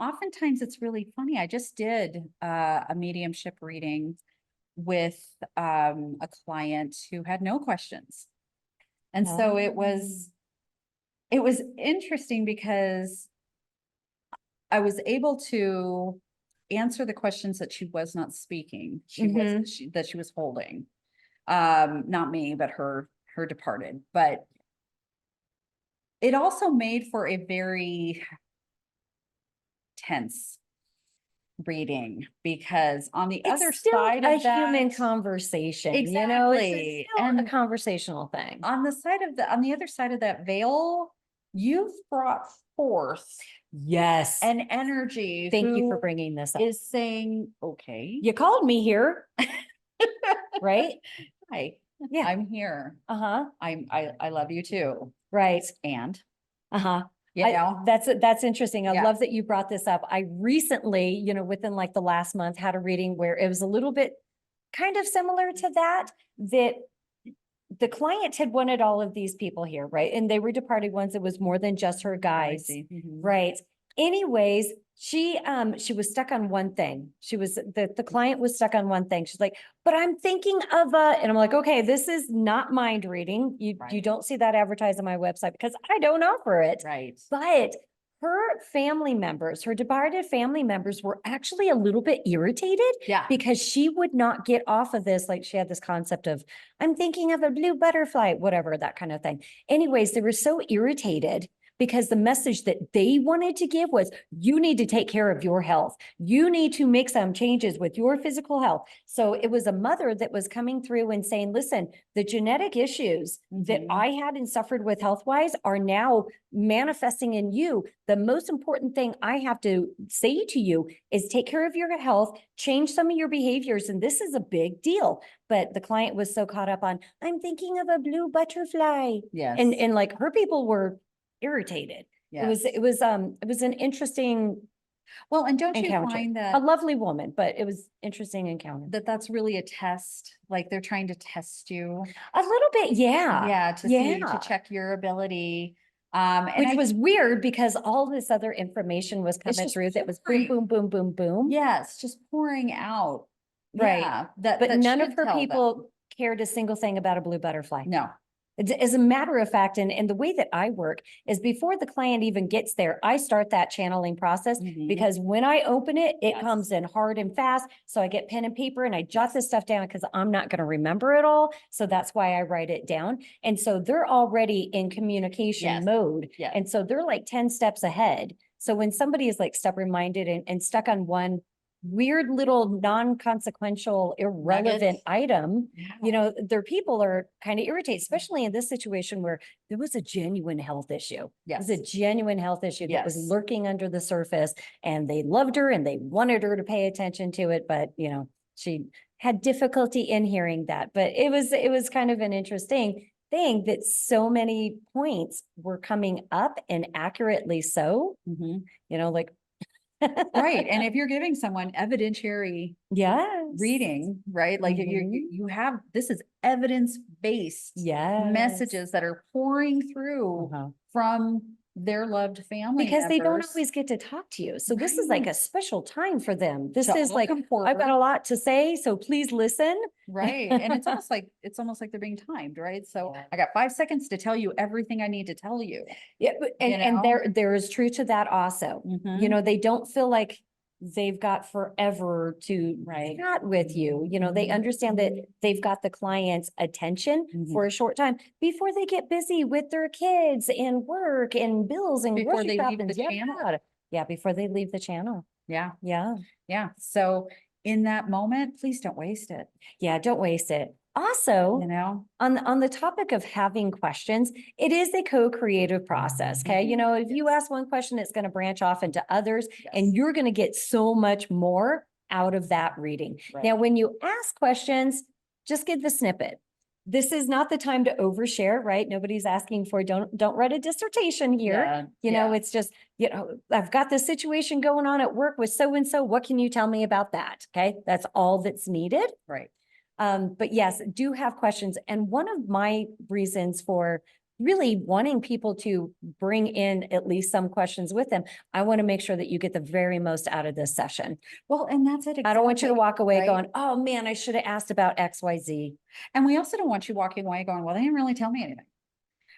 Oftentimes it's really funny. I just did a mediumship reading with a client who had no questions. And so it was interesting because I was able to answer the questions that she was not speaking. That she was holding. Not me, but her departed. But it also made for a very tense reading because on the other It's still side a of that, human conversation, it's exactly, still a and conversational thing. on the other side of that veil, you've brought forth Yes. an energy. Thank you for who bringing this up. is saying, okay, You called me here, right? hi, Yeah. I'm here. Uh-huh. I love you too. Right. And Uh-huh. know, That's interesting. I Yeah. love that you brought this up. I recently, within like the last month, had a reading where it was a little bit kind of similar to that the client had wanted all of these people here, right? And they were departed ones. It was more than just her guys, Mhm. right? Anyways, she was stuck on one thing. The client was stuck on one thing. She's like, but I'm thinking of and I'm like, okay, this is not mind reading. You Right. don't see that advertised on my website because I don't offer it. Right. But her family members, her departed family members were actually a little bit irritated Yeah. because she would not get off of this. Like she had this concept of, I'm thinking of a blue butterfly, whatever, that kind of thing. Anyways, they were so irritated because the message that they wanted to give was, you need to take care of your health. You need to make some changes with your physical health. So it was a mother that was coming through and saying, listen, the genetic issues that Mhm. I had and suffered with health-wise are now manifesting in you. The most important thing I have to say to you is take care of your health, change some of your behaviors. And this is a big deal. But the client was so caught up on, I'm thinking of a blue butterfly. Yes. And like her people were irritated. Yes. It was an interesting Well, and don't you encounter. find A that lovely woman, but it was interesting encounter. that's really a test? Like they're trying to test you. A little bit, yeah. Yeah, to see, to check your ability. And Which was weird because all this other information was coming just through that was boom, pouring. boom, boom, boom, boom. yes, just pouring out. Right. Yeah, But that none of should her tell them. people cared a single thing about a blue butterfly. No, As a matter of fact, and the way that I work is before the client even gets there, I start that channeling process Mhm. because when I open it, it Yes. comes in hard and fast. So I get pen and paper and I jot this stuff down because I'm not going to remember it all. So that's why I write it down. And so they're already in communication Yes. mode. Yes. And so they're like 10 steps ahead. So when somebody is like stubborn-minded and stuck on one weird little non-consequential, irrelevant Nuggets. item, Yeah. you know, their people are kind of irritated, especially in this situation where there was a genuine health issue. It Yes. was a genuine health issue that was Yes. lurking under the surface, and they loved her and they wanted her to pay attention to it, but you know, she had difficulty in hearing that. But it was kind of an interesting thing that so many points were coming up, and accurately so, Mhm. you know, like Right. And if you're giving someone evidentiary yes. reading, right? Like Mhm. you have, this is evidence-based Yes. messages that are pouring through Uh-huh. from their loved family Because they don't members. always get to talk to you. So this is like Right. a special time for them. This To is all like, come I've got forward. a lot to say, so please listen. Right. And it's almost like they're being timed, right? So Yeah. I got 5 seconds to tell you everything I need to tell you. Yeah, and, You and know? there is truth to that also. You Mhm. know, they don't feel like they've got forever to Right. chat with you. You know, they understand that they've got the client's attention Mhm. for a short time before they get busy with their kids and work and bills and Before grocery they leave shopping. the channel. Yeah, before they leave the channel. Yeah. Yeah. Yeah. So in that moment, please don't waste it. Yeah, don't waste it. Also, You know? on the topic of having questions, it is a co-creative process. Okay. You know, if you ask one question, it's going to branch off into others, and Yes. you're going to get so much more out of that reading. Right. Now, when you ask questions, just give the snippet. This is not the time to overshare, right? Nobody's asking for, don't write a dissertation here. Yeah, You know, yeah. it's just, you know, I've got this situation going on at work with so-and-so. What can you tell me about that? Okay. That's all that's needed. Right. But yes, do have questions. And one of my reasons for really wanting people to bring in at least some questions with them, I want to make sure that you get the very most out of this session. Well, and that's it. I don't want you to exactly, walk away right? going, oh man, I should have asked about XYZ. And we also don't want you walking away going, well, they didn't really tell me anything.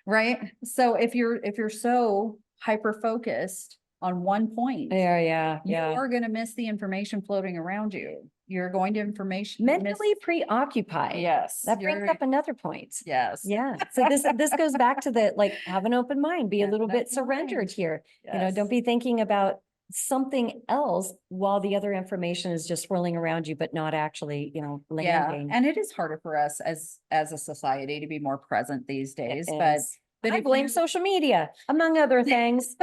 Right? So if you're so hyper-focused on one point, Yeah. you are going to miss the information floating around you. You're going to miss. Mentally preoccupied. Yes. That brings you're- up another point. Yes. Yeah. So this goes back to the, like, have an open mind, be a Have little an bit open surrendered mind. here. You know, Yes. don't be thinking about something else while the other information is just swirling around you, but not actually, you know, Yeah. landing. And it is harder for us as a society to be more present these days, It but is. but I if blame you- social media, among other things.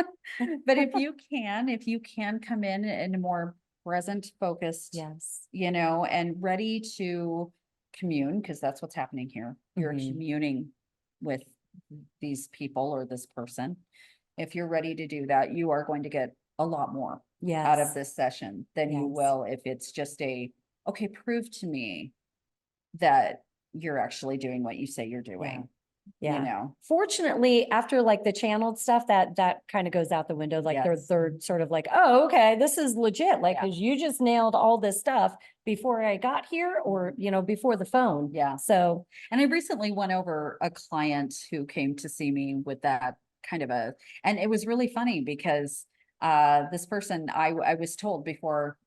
but if you can come in a more present focused, Yes. you know, and ready to commune, because that's what's happening here. You're Mhm. communing with these people or this person. If you're ready to do that, you are going to get a lot more out of Yes. this session than you Yes. will if it's just okay, prove to me that you're actually doing what you say you're doing. You Yeah. know, Fortunately, after like the channeled stuff, that kind of goes out the window. Like Yes. they're sort of like, oh, okay, this is legit. Like, Yeah. cause you just nailed all this stuff before I got here, or, you know, before the phone. Yeah. So and I recently went over a client who came to see me with that kind of and it was really funny because this person I was told before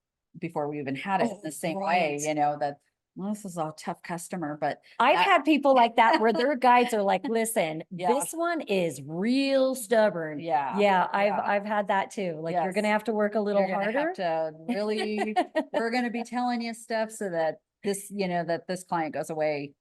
we even had it Oh, the same way, right. you know, that well, this is a tough customer, but I've that- had people like that where their guides are like, listen, Yeah. this one is real stubborn. Yeah. Yeah. Yeah. I've had that too. Like you're going to Yes. have to work a little you're gonna harder. have to really we're going to be telling you stuff so that this client goes away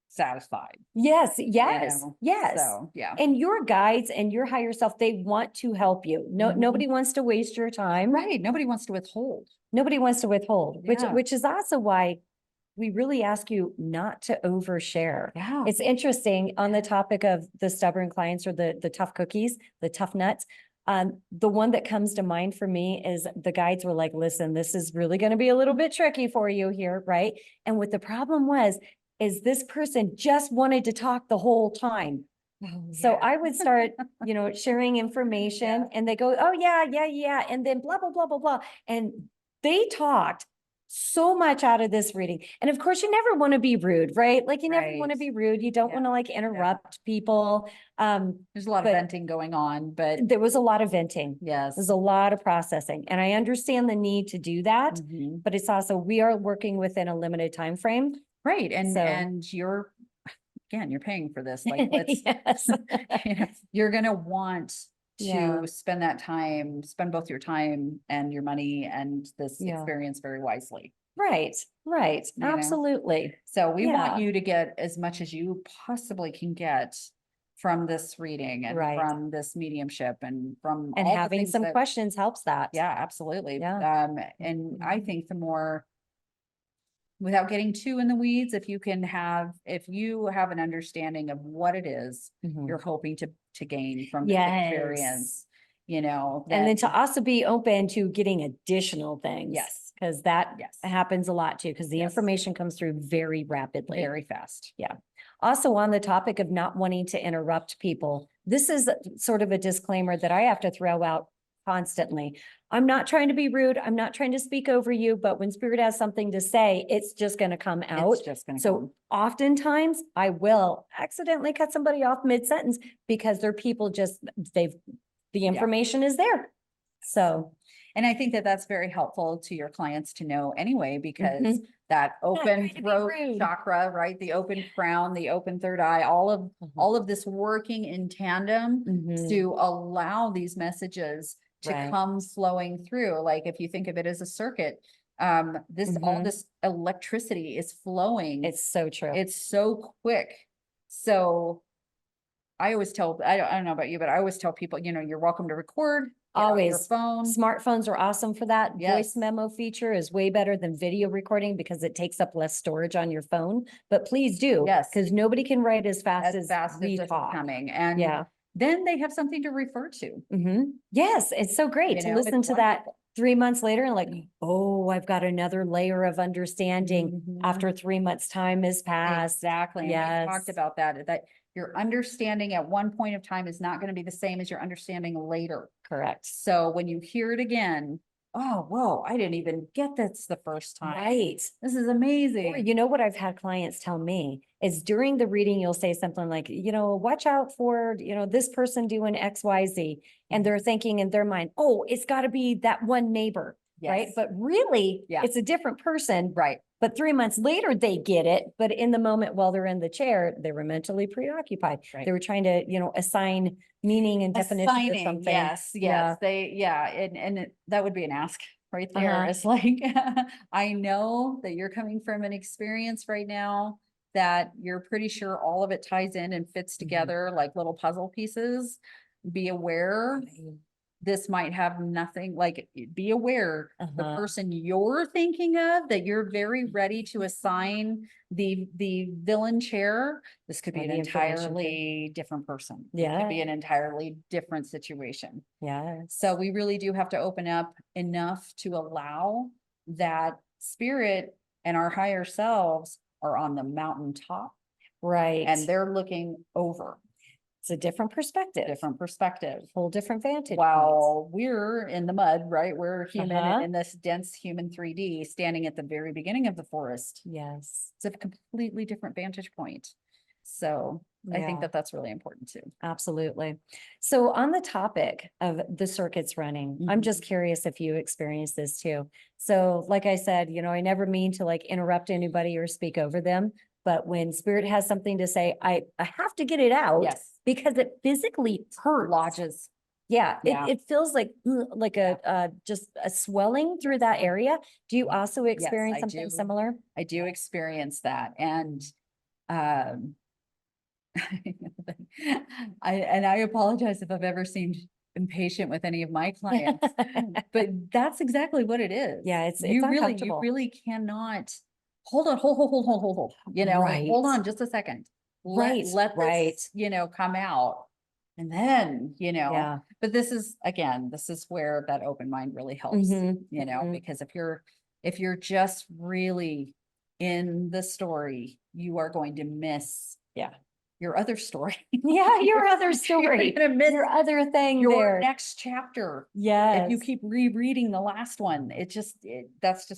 satisfied. Yes, you yes, know? yes. So yeah. And your guides and your higher self, they want to help you. Mhm. Nobody wants to waste your time. Right. Nobody wants to withhold. Nobody wants to withhold, Yeah. which is also why we really ask you not to overshare. Yeah. It's interesting on the topic of the stubborn clients or the tough cookies, the tough nuts. The one that comes to mind for me is the guides were like, listen, this is really going to be a little bit tricky for you here, right? And what the problem is this person just wanted to talk the whole time. So I would start, you know, sharing information and they go, oh yeah. And then blah, blah, blah, blah, blah. And they talked so much out of this reading. And of course, you never want to be rude, right? Like you never want to Right. be rude. You don't Yeah. want to like interrupt people. There's a lot of But- venting going on, but There was a lot of venting. yes. There's a lot of processing, and I understand the need to do that, Mhm. but it's also, we are working within a limited time frame. Right, So- and you're, again, you're paying for this, like, let's, Yes. you're gonna want Yeah. to spend that time, spend both your time and your money and this Yeah. experience very wisely. Right, right, You know? absolutely. So we Yeah. want you to get as much as you possibly can get from this reading and Right. from this mediumship and from And all the having things some that, questions helps that. yeah, absolutely. Yeah. And I Mhm. think the more, without getting too in the weeds, if you have an understanding of what it is Mhm. you're hoping to gain from this Yes. experience, you know, And then to then also be open to getting additional things. Yes. Because that Yes. happens a lot too, because the Yes. information comes through very rapidly. very fast. Also, on the topic of not wanting to interrupt people, this is sort of a disclaimer that I have to throw out constantly. I'm not trying to be rude. I'm not trying to speak over you, but when spirit has something to say, it's just going to come out. It's just gonna So come. oftentimes I will accidentally cut somebody off mid-sentence because they're people just, the information is there. So. And I think that that's very helpful to your clients to know anyway, because Mhm. that open trying to be throat rude. chakra, right? The open crown, the open third eye, all of this working in tandem Mhm. to allow these messages to Right. come flowing through. Like if you think of it as a circuit, all Mhm. this electricity is flowing. It's so true. It's so quick. So I always tell, I don't know about you, but I always tell people, you're welcome to record. Get out your Always. phone. Smartphones are awesome for that. Yes. Voice memo feature is way better than video recording because it takes up less storage on your phone. But please do. Yes. Because nobody can write as fast As as fast we as this is talk. coming. And Yeah. then they have something to refer to. Yes, it's so great You to know, listen it's to that wonderful. 3 months later and like, oh, I've got another layer of understanding Mhm. after 3 months' time has passed. Exactly. And we talked Yes. about that your understanding at one point of time is not going to be the same as your understanding later. Correct. So when you hear it again, oh, whoa, I didn't even get this the first time. Right. This is Or amazing. you know what I've had clients tell me is during the reading, you'll say something like, watch out for, this person doing XYZ. And they're thinking in their mind, oh, it's got to be that one neighbor, right? Yes. But really, Yeah. it's a different person. Right. But 3 months later, they get it. But in the moment while they're in the chair, they were mentally preoccupied. Right. They were trying to, assign meaning and definition to Assigning, something. yes, Yeah. that would be an ask right there. Uh-huh. It's like, I know that you're coming from an experience right now that you're pretty sure all of it ties in and fits together like little puzzle pieces. Be aware this might have nothing, like, be aware the Uh-huh. person you're thinking of, that you're very ready to assign the villain chair. This could be Or an the information chair. entirely different person. It Yeah. could be an entirely different situation. Yeah. So we really do have to open up enough to allow that spirit and our higher selves are on the mountaintop Right. and they're looking over. It's a different perspective. Different perspective. Whole different vantage points. While we're in the mud, right? We're human Uh-huh. in this dense human 3D standing at the very beginning of the forest. Yes. It's a completely different vantage point. So I think Yeah. that that's really important too. Absolutely. So on the topic of the circuits running, I'm just curious if you experienced this too. So like I said, I never mean to like interrupt anybody or speak over them, but when spirit has something to say, I have to get it out Yes. because it physically hurts. Lodges. Yeah, Yeah. it feels like just a swelling through that area. Do you also experience I something do. similar? I do experience that. And I apologize if I've ever seemed impatient with any of my clients, but that's exactly what it is. Yeah, it's You uncomfortable. really cannot hold on, hold, hold, Right. hold on just a second. Right, Let right. this, come out. And then, Yeah. but this is where that open mind really helps, Mhm. because if you're just really in the story, you are going to miss. Yeah. your other story. Yeah, your other story, You're gonna miss your other thing your there. next chapter. Yes. If you keep rereading the last one, that's just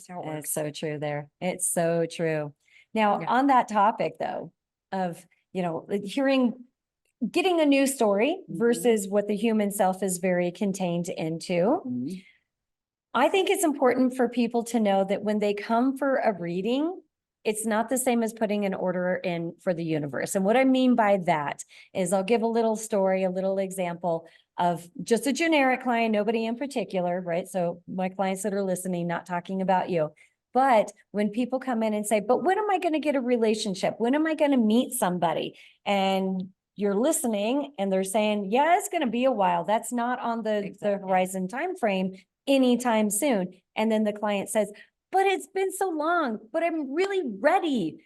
how it It's works. so true there. It's so true. Now, Yeah. on that topic though, of, getting a new story versus what the human self is very contained into. Mhm. I think it's important for people to know that when they come for a reading, it's not the same as putting an order in for the universe. And what I mean by that is I'll give a little story, a little example of just a generic client, nobody in particular, right? So my clients that are listening, not talking about you. But when people come in and say, but when am I going to get a relationship? When am I going to meet somebody? And you're listening and they're saying, yeah, it's going to be a while. That's not on the horizon time frame anytime soon. And then the client says, but it's been so long, but I'm really ready.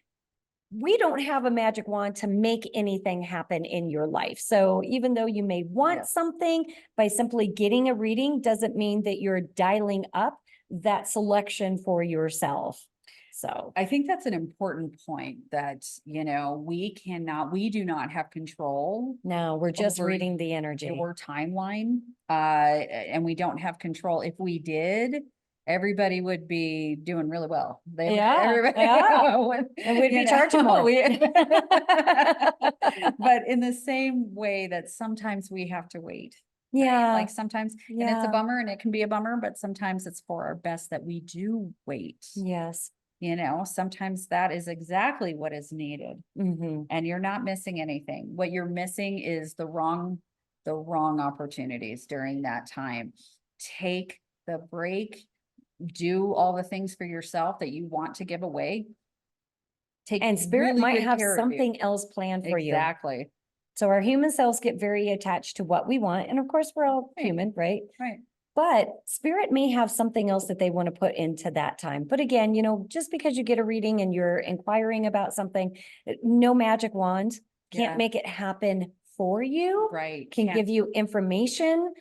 We don't have a magic wand to make anything happen in your life. So even though you may want something, by simply getting a reading doesn't mean that you're dialing up that selection for yourself. So I think that's an important point that, we do not have control no, we're just over reading the energy. your timeline. And we don't have control. If we did, everybody would be doing really well. Everybody would, and we'd be charging more. But in the same way that sometimes we have to wait. Right? Yeah. Like sometimes, and it's a bummer and it can be a bummer, but sometimes it's for our best that we do wait. Yes. Sometimes that is exactly what is needed. And you're not missing anything. What you're missing is the wrong opportunities during that time. Take the break, do all the things for yourself that you want to give away. And spirit really might good have care of you. something else planned for you. Exactly. So our human selves get very attached to what we want. And of course, we're all human, right? Right. But spirit may have something else that they want to put into that time. But again, just because you get a reading and you're inquiring about something, no magic wand can't make it happen for you. Right. Can give you information,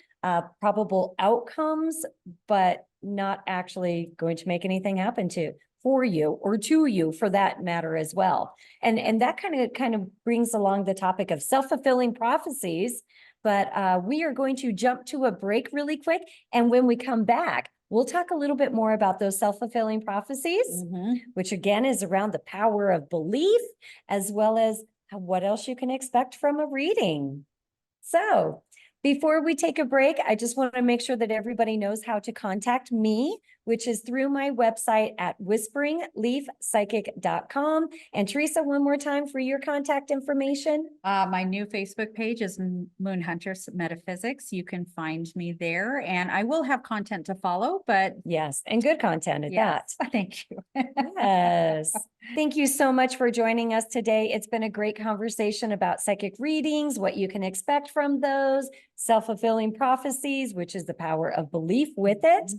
probable outcomes, but not actually going to make anything happen for you or to you for that matter as well. And that kind of brings along the topic of self-fulfilling prophecies. But we are going to jump to a break really quick. And when we come back, we'll talk a little bit more about those self-fulfilling prophecies, which again is around the power of belief, as well as what else you can expect from a reading. So before we take a break, I just want to make sure that everybody knows how to contact me, which is through my website at whisperingleafpsychic.com. And Theresa, one more time for your contact information. My new Facebook page is Moon Hunters Metaphysics. You can find me there, and I will have content to follow, but yes, and good content at that. Thank you. Yes. Thank you so much for joining us today. It's been a great conversation about psychic readings, what you can expect from those, self-fulfilling prophecies, which is the power of belief with it.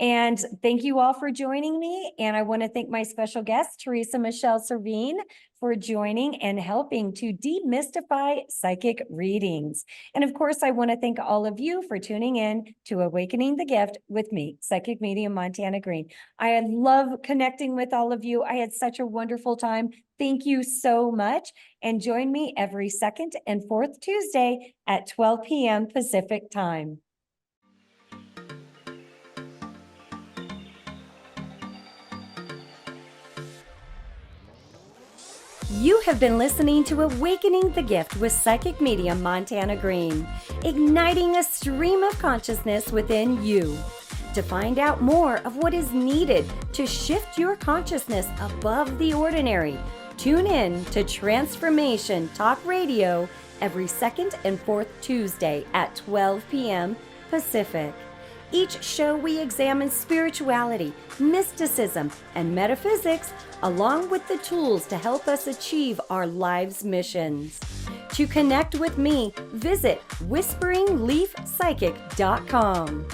And thank you all for joining me. And I want to thank my special guest, Theresa Michelle Servin, for joining and helping to demystify psychic readings. And of course, I want to thank all of you for tuning in to Awakening the Gift with me, Psychic Medium Montana Green. I love connecting with all of you. I had such a wonderful time. Thank you so much. And join me every second and fourth Tuesday at 12 p.m. Pacific time. You have been listening to Awakening the Gift with Psychic Medium Montana Green, igniting a stream of consciousness within you. To find out more of what is needed to shift your consciousness above the ordinary, tune in to Transformation Talk Radio every second and fourth Tuesday at 12 p.m. Pacific. Each show we examine spirituality, mysticism, and metaphysics, along with the tools to help us achieve our life's missions. To connect with me, visit whisperingleafpsychic.com.